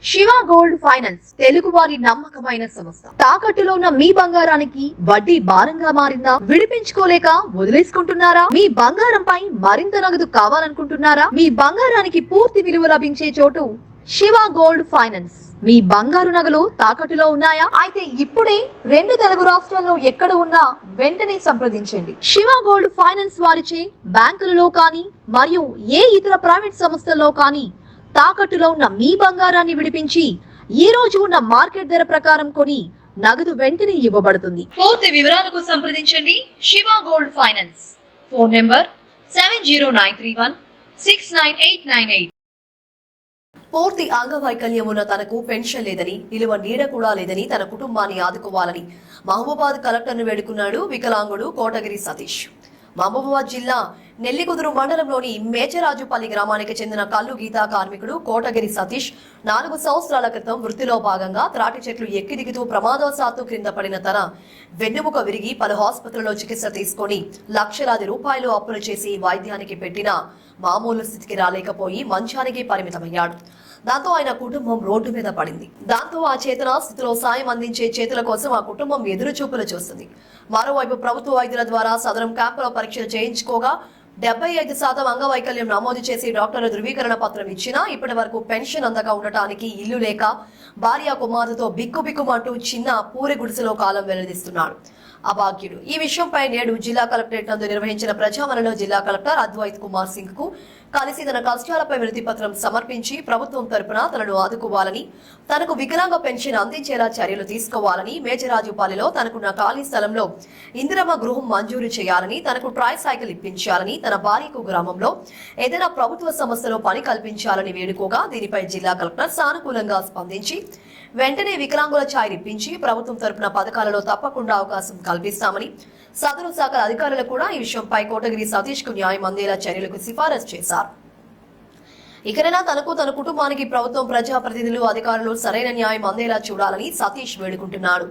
Shiva gold finance Telugu వారి నమ్మకమైన సంస్థ. తాకట్టులో ఉన్న మీ బంగారానికి వడ్డీ భారంగా మారిందా? విడిపించుకోలేక వదిలేసుకుంటున్నారా? మీ బంగారంపై మరింత నగదు కావాలనుకుంటున్నారా? మీ బంగారానికి పూర్తి విలువ లభించే చోటు శివ గోల్డ్ ఫైనాన్స్. మీ బంగారు నగలు తాకట్టులో ఉన్నాయా? అయితే ఇప్పుడే 2 తెలుగు రాష్ట్రాల్లో ఎక్కడ ఉన్నా వెంటనే సంప్రదించండి. శివ గోల్డ్ ఫైనాన్స్ వారిచే బ్యాంకులలో కానీ మరియు ఏ ఇతర ప్రైవేట్ సంస్థల్లో కానీ తాకట్టులో ఉన్న మీ బంగారాన్ని విడిపించి ఈ రోజు ఉన్న మార్కెట్ ధర ప్రకారం కొని నగదు వెంటనే ఇవ్వబడుతుంది. పూర్తి వివరాలకు సంప్రదించండి Shiva gold finance. Phone number 7093169898. పూర్తి అంగవైకల్యం ఉన్న తనకు పెన్షన్ లేదని, నిలువ నీడ కూడా లేదని తన కుటుంబాన్ని ఆదుకోవాలని మహబూబాబాద్ కలెక్టర్ను వేడుకున్నాడు వికలాంగుడు కోటగిరి సతీష్. మహబూబాబాద్ జిల్లా నెల్లికుదురు మండలంలోని మేచరాజుపల్లి గ్రామానికి చెందిన కల్లు గీతా కార్మికుడు కోటగిరి సతీష్ 4 సంవత్సరాల క్రితం వృత్తిలో భాగంగా త్రాటి చెట్లు ఎక్కి దిగుతూ ప్రమాదవశాత్తు క్రింద పడిన తన వెన్నుముక విరిగి పలు ఆసుపత్రుల్లో చికిత్స తీసుకుని లక్షలాది రూపాయలు అప్పులు చేసి వైద్యానికి పెట్టిన మామూలు స్థితికి రాలేకపోయి మంచానికి పరిమితమయ్యాడు. దాంతో ఆయన కుటుంబం రోడ్డు మీద పడింది. దాంతో ఆ చేతన స్థితిలో సాయం అందించే చేతుల కోసం ఆ కుటుంబం ఎదురు చూపులు చూస్తుంది. మరోవైపు ప్రభుత్వ వైద్యుల ద్వారా సదరం క్యాంపులో పరీక్షలు చేయించుకోగా 75% అంగవైకల్యం నమోదు చేసి డాక్టర్ల ధృవీకరణ పత్రం ఇచ్చినా ఇప్పటి వరకు పెన్షన్ అందగా ఉండటానికి ఇల్లు లేక భార్య కుమారుతో బిక్కుబిక్కుమంటూ చిన్న పూరి గుడిసెలో కాలం వెల్లడిస్తున్నాడు అభాగ్యుడు. ఈ విషయంపై నేడు జిల్లా కలెక్టరేట్ నందు నిర్వహించిన ప్రజావరణలో జిల్లా కలెక్టర్ అద్వైత్ కుమార్ సింగ్ కు కలిసి తన కష్టాలపై వినతి పత్రం సమర్పించి ప్రభుత్వం తరపున తనను ఆదుకోవాలని, తనకు వికలాంగ పెన్షన్ అందించేలా చర్యలు తీసుకోవాలని, మేచరాజుపాలెలో తనకున్న ఖాళీ స్థలంలో ఇందిరమ్మ గృహం మంజూరు చేయాలని, తనకు ట్రై సైకిల్ ఇప్పించాలని, తన భార్యకు గ్రామంలో ఏదైనా ప్రభుత్వ సంస్థలో పని కల్పించాలని వేడుకోగా దీనిపై జిల్లా కలెక్టర్ సానుకూలంగా స్పందించి వెంటనే వికలాంగుల ఛాయ్ ఇప్పించి ప్రభుత్వం తరపున పథకాలలో తప్పకుండా అవకాశం కల్పిస్తామని, సదరు శాఖల అధికారులు కూడా ఈ విషయంపై కోటగిరి సతీష్ కు న్యాయం అందేలా చర్యలకు సిఫారసు చేశారు. ఇకనైనా తనకు తన కుటుంబానికి ప్రభుత్వం, ప్రజాప్రతినిధులు, అధికారులు సరైన న్యాయం అందేలా చూడాలని సతీష్ వేడుకుంటున్నాడు.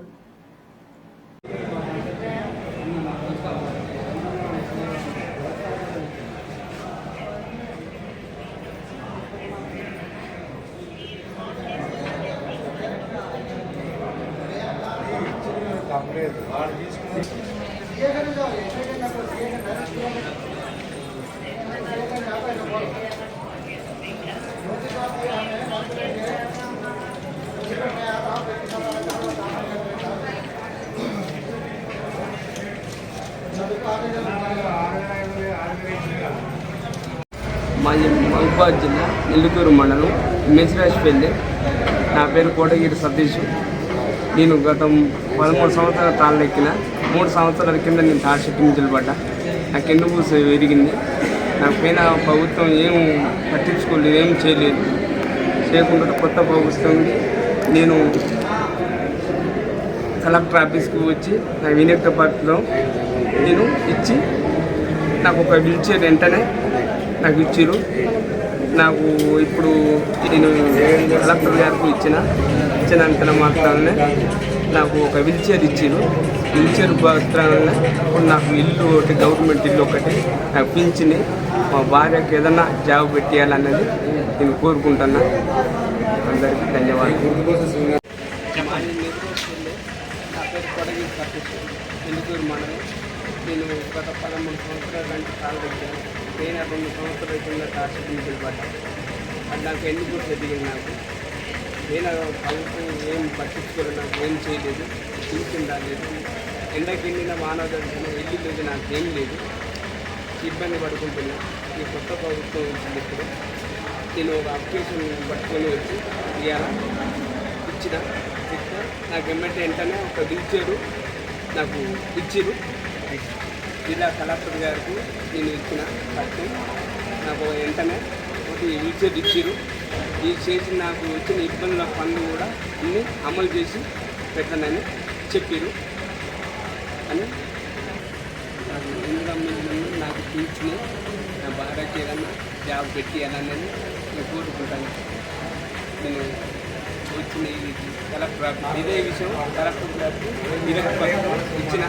మాది మహబూబాబాద్ జిల్లా నెల్లికూరు మండలం మేచరాజుపల్లి. నా పేరు కోటగిరి సతీష్. నేను గత 13 సంవత్సరాల తాళ్ళు ఎక్కిన. 3 సంవత్సరాల కింద నేను తాడు చెట్టు నుంచి నిలబడ్డా. నా కింద పూస విరిగింది. నాకు పైన ప్రభుత్వం ఏం పట్టించుకోలేదు, ఏం చేయలేదు. చేయకుండా కొత్త ప్రభుత్వం నేను కలెక్టర్ ఆఫీస్కి వచ్చి నా వినతి పత్రం నేను ఇచ్చి నాకు ఒక వీల్చైర్ వెంటనే నాకు ఇచ్చిరు. నాకు ఇప్పుడు నేను కలెక్టర్ గారికి ఇచ్చినంత మాత్రానే నాకు ఒక వీల్చైర్ ఇచ్చిరు. వీల్చైర్ పత్రాలనే ఇప్పుడు నాకు ఇల్లు ఒకటి, గవర్నమెంట్ ఇల్లు ఒకటి నాకు పింఛని, మా భార్యకి ఏదన్నా జాబ్ పెట్టేయాలన్నది నేను కోరుకుంటున్నా. అందరికీ ధన్యవాదాలు. నా పేరు కోటగిరి సతీష్, నెల్లికూరు మండలం. నేను గత 13 సంవత్సరాల కంటే తాళ్ళు పెట్టాను. నేను 2 సంవత్సరాల కింద టార్చర్ నుంచి పడ్డాను. అది నాకు ఎన్ని కూడా ఎదిగింది. నాకు నేను ప్రభుత్వం ఏం పట్టించుకోలేదు, నాకు ఏం చేయలేదు, పింఛన్ రాలేదు. ఎండకి వెళ్ళిన మానవ దర్శనం ఇల్లు లేదు, నాకు ఏం లేదు. ఇబ్బంది పడుకుంటున్నా. ఈ కొత్త ప్రభుత్వం వచ్చింది. ఇప్పుడు నేను ఒక అప్లికేషన్ పట్టుకొని వచ్చి ఇచ్చిన నాకు ఎమ్మెల్యే వెంటనే ఒక వీల్చైరు నాకు ఇచ్చిరు. జిల్లా కలెక్టర్ గారికి నేను ఇచ్చిన పత్రం నాకు వెంటనే ఒకటి వీల్చైర్ ఇచ్చిరు. ఈ చేసి నాకు వచ్చిన ఇబ్బందుల పనులు కూడా అన్నీ అమలు చేసి పెట్టనని చెప్పారు అని నాకు ఇందులో నాకు పింఛని, నా భార్యకి ఏదన్నా జాబ్ పెట్టియాలని నేను కోరుకుంటాను. నేను వచ్చిన కలెక్టర్ ఇదే విషయం కలెక్టర్ గారికి ఇచ్చిన